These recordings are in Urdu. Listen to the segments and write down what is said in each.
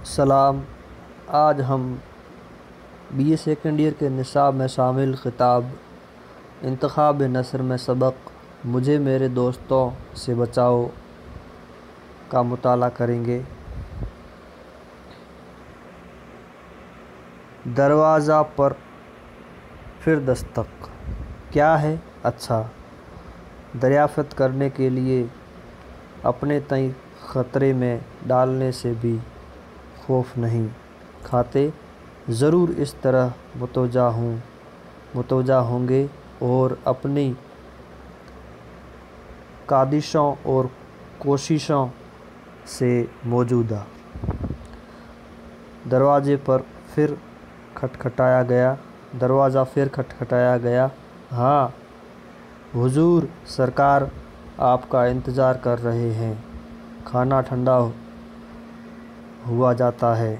سلام۔ آج ہم بی اے سیکنڈ ایئر کے نصاب میں شامل کتاب انتخاب نثر میں سبق مجھے میرے دوستوں سے بچاؤ کا مطالعہ کریں گے۔ دروازہ پر پھر دستک کیا ہے؟ اچھا، دریافت کرنے کے لیے اپنے تئیں خطرے میں ڈالنے سے بھی خوف نہیں کھاتے، ضرور اس طرح متوجہ ہوں گے اور اپنی کاوشوں اور کوششوں سے موجودہ دروازے پر پھر کھٹکھٹایا گیا۔ دروازہ پھر کھٹکھٹایا گیا۔ ہاں حضور، سرکار آپ کا انتظار کر رہے ہیں، کھانا ٹھنڈا ہوا جاتا ہے۔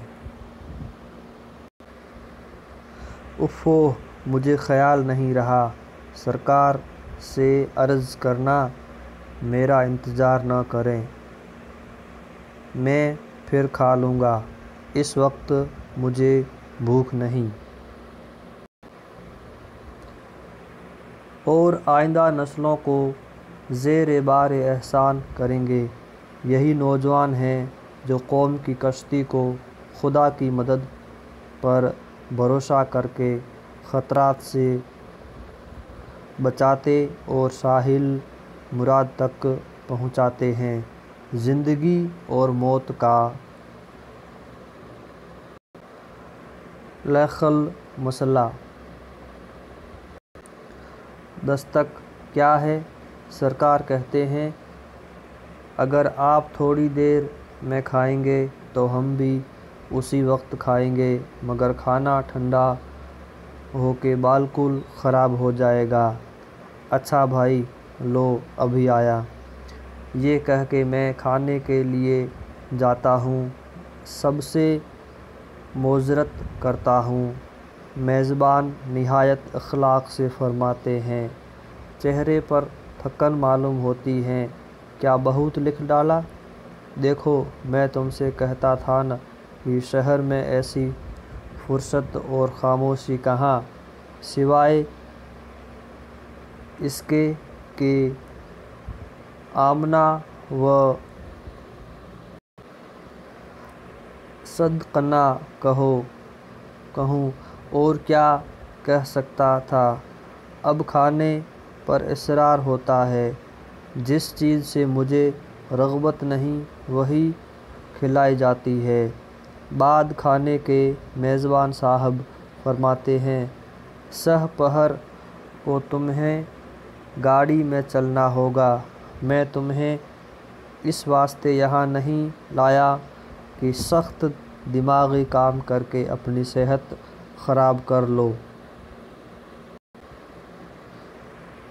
اوفو، مجھے خیال نہیں رہا، سرکار سے عرض کرنا میرا انتظار نہ کریں، میں پھر کھا لوں گا، اس وقت مجھے بھوک نہیں۔ اور آئندہ نسلوں کو زیر بار احسان کریں گے۔ یہی نوجوان ہیں جو قوم کی کشتی کو خدا کی مدد پر بھروسہ کر کے خطرات سے بچاتے اور ساحل مراد تک پہنچاتے ہیں۔ زندگی اور موت کا لائحہ مسئلہ۔ دستک کیا ہے؟ سرکار کہتے ہیں اگر آپ تھوڑی دیر میں کھائیں گے تو ہم بھی اسی وقت کھائیں گے، مگر کھانا ٹھنڈا ہو کے بالکل خراب ہو جائے گا۔ اچھا بھائی، لو ابھی آیا۔ یہ کہہ کے میں کھانے کے لیے جاتا ہوں، سب سے معذرت کرتا ہوں۔ میزبان نہایت اخلاق سے فرماتے ہیں، چہرے پر تھکن معلوم ہوتی ہے، کیا بہت لکھ ڈالا؟ دیکھو، میں تم سے کہتا تھا نا کہ شہر میں ایسی فرصت اور خاموشی کہاں، سوائے اس کے کہ آمنا و صدقنا کہوں، اور کیا کہہ سکتا تھا؟ اب کھانے پر اصرار ہوتا ہے، جس چیز سے مجھے رغبت نہیں وہی کھلائی جاتی ہے۔ بعد کھانے کے میزبان صاحب فرماتے ہیں، سہ پہر کو تمہیں گاڑی میں چلنا ہوگا، میں تمہیں اس واسطے یہاں نہیں لایا کہ سخت دماغی کام کر کے اپنی صحت خراب کر لو۔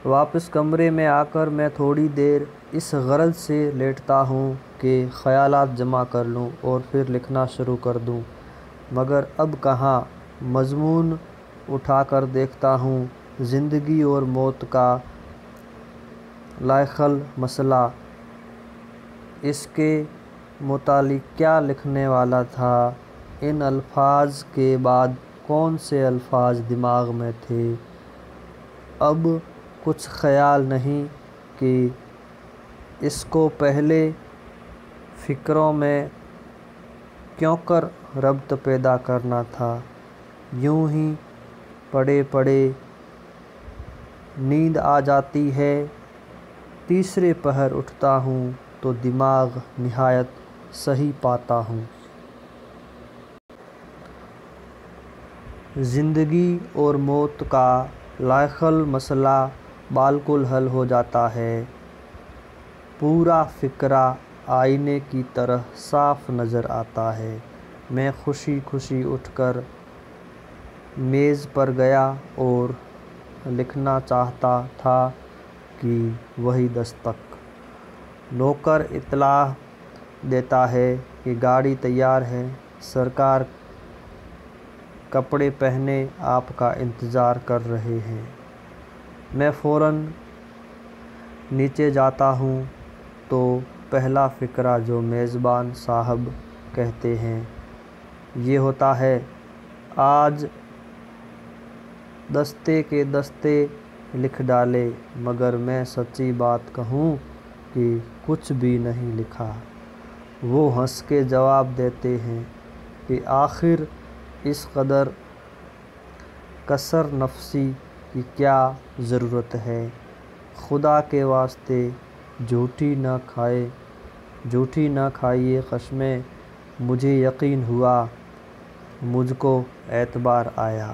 واپس کمرے میں آ کر میں تھوڑی دیر اس غرض سے لیٹتا ہوں کہ خیالات جمع کر لوں اور پھر لکھنا شروع کر دوں، مگر اب کہاں، مضمون اٹھا کر دیکھتا ہوں، زندگی اور موت کا لائحہ مسئلہ۔ اس کے متعلق کیا لکھنے والا تھا؟ ان الفاظ کے بعد کون سے الفاظ دماغ میں تھے؟ اب کچھ خیال نہیں کہ اس کو پہلے فقروں میں کیوں کر ربط پیدا کرنا تھا۔ یوں ہی پڑھے پڑھے نیند آ جاتی ہے۔ تیسرے پہر اٹھتا ہوں تو دماغ نہایت صحیح پاتا ہوں۔ زندگی اور موت کا لائحہ مسئلہ بالکل حل ہو جاتا ہے۔ پورا فقرہ آئینے کی طرح صاف نظر آتا ہے۔ میں خوشی خوشی اٹھ کر میز پر گیا اور لکھنا چاہتا تھا کہ وہی دستک۔ نوکر اطلاع دیتا ہے کہ گاڑی تیار ہے، سرکار کپڑے پہنے آپ کا انتظار کر رہے ہیں۔ میں فوراً نیچے جاتا ہوں تو پہلا فقرہ جو میزبان صاحب کہتے ہیں، یہ ہوتا ہے۔ آج دستے کے دستے لکھ ڈالے، مگر میں سچی بات کہوں کہ کچھ بھی نہیں لکھا۔ وہ ہنس کے جواب دیتے ہیں کہ آخر اس قدر کثر نفسی کی کیا ضرورت ہے؟ خدا کے واسطے جھوٹی نہ کھائیے قسمیں، مجھے یقین ہوا مجھ کو اعتبار آیا۔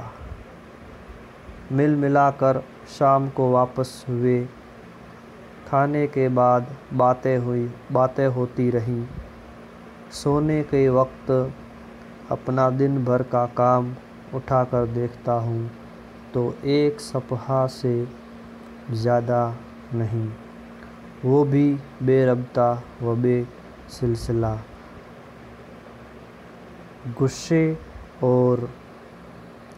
مل ملا کر شام کو واپس ہوئے، کھانے کے بعد باتیں ہوتی رہیں۔ سونے کے وقت اپنا دن بھر کا کام اٹھا کر دیکھتا ہوں تو ایک صفحہ سے زیادہ نہیں، وہ بھی بے ربطہ و بے سلسلہ۔ غصے اور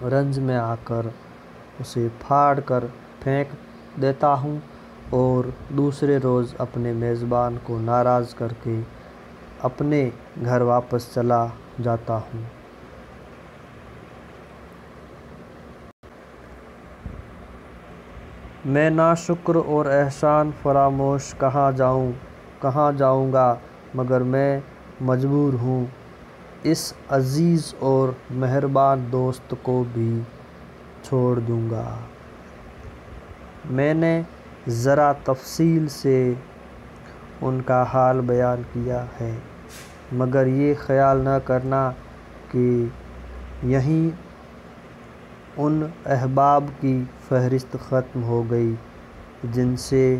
رنج میں آ کر اسے پھاڑ کر پھینک دیتا ہوں اور دوسرے روز اپنے میزبان کو ناراض کر کے اپنے گھر واپس چلا جاتا ہوں۔ میں ناشکر اور احسان فراموش کہاں جاؤں گا، مگر میں مجبور ہوں اس عزیز اور مہربان دوست کو بھی چھوڑ دوں گا۔ میں نے ذرا تفصیل سے ان کا حال بیان کیا ہے، مگر یہ خیال نہ کرنا کہ یہیں ان احباب کی فہرست ختم ہو گئی جن سے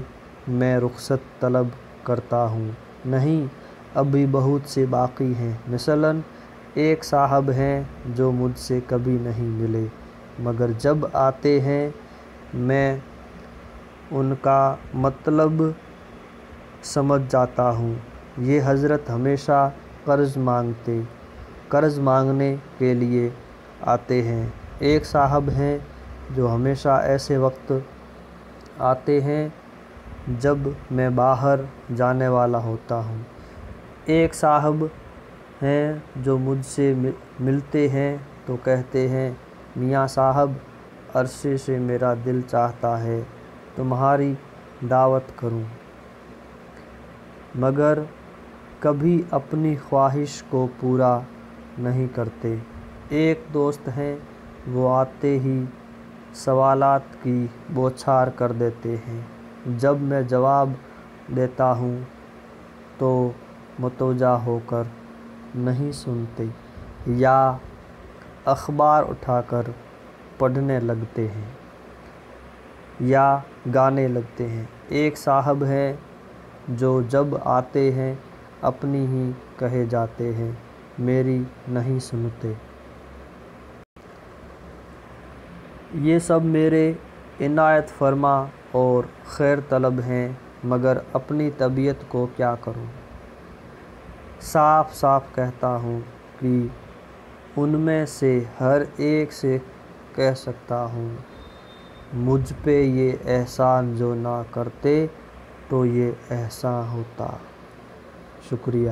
میں رخصت طلب کرتا ہوں۔ نہیں، ابھی بہت سے باقی ہیں۔ مثلاً ایک صاحب ہیں جو مجھ سے کبھی نہیں ملے، مگر جب آتے ہیں میں ان کا مطلب سمجھ جاتا ہوں۔ یہ حضرت ہمیشہ قرض مانگنے کے لیے آتے ہیں۔ ایک صاحب ہیں جو ہمیشہ ایسے وقت آتے ہیں جب میں باہر جانے والا ہوتا ہوں۔ ایک صاحب ہیں جو مجھ سے ملتے ہیں تو کہتے ہیں، میاں صاحب، عرصے سے میرا دل چاہتا ہے تمہاری دعوت کروں، مگر کبھی اپنی خواہش کو پورا نہیں کرتے۔ ایک دوست ہیں، وہ آتے ہی سوالات کی بوچھار کر دیتے ہیں۔ جب میں جواب دیتا ہوں تو متوجہ ہو کر نہیں سنتے یا اخبار اٹھا کر پڑھنے لگتے ہیں یا گانے لگتے ہیں۔ ایک صاحب ہیں جو جب آتے ہیں اپنی ہی کہے جاتے ہیں، میری نہیں سنتے۔ یہ سب میرے عنایت فرما اور خیر طلب ہیں، مگر اپنی طبیعت کو کیا کروں؟ صاف صاف کہتا ہوں کہ ان میں سے ہر ایک سے کہہ سکتا ہوں، مجھ پہ یہ احسان جو نہ کرتے تو یہ احسان ہوتا۔ شکریہ۔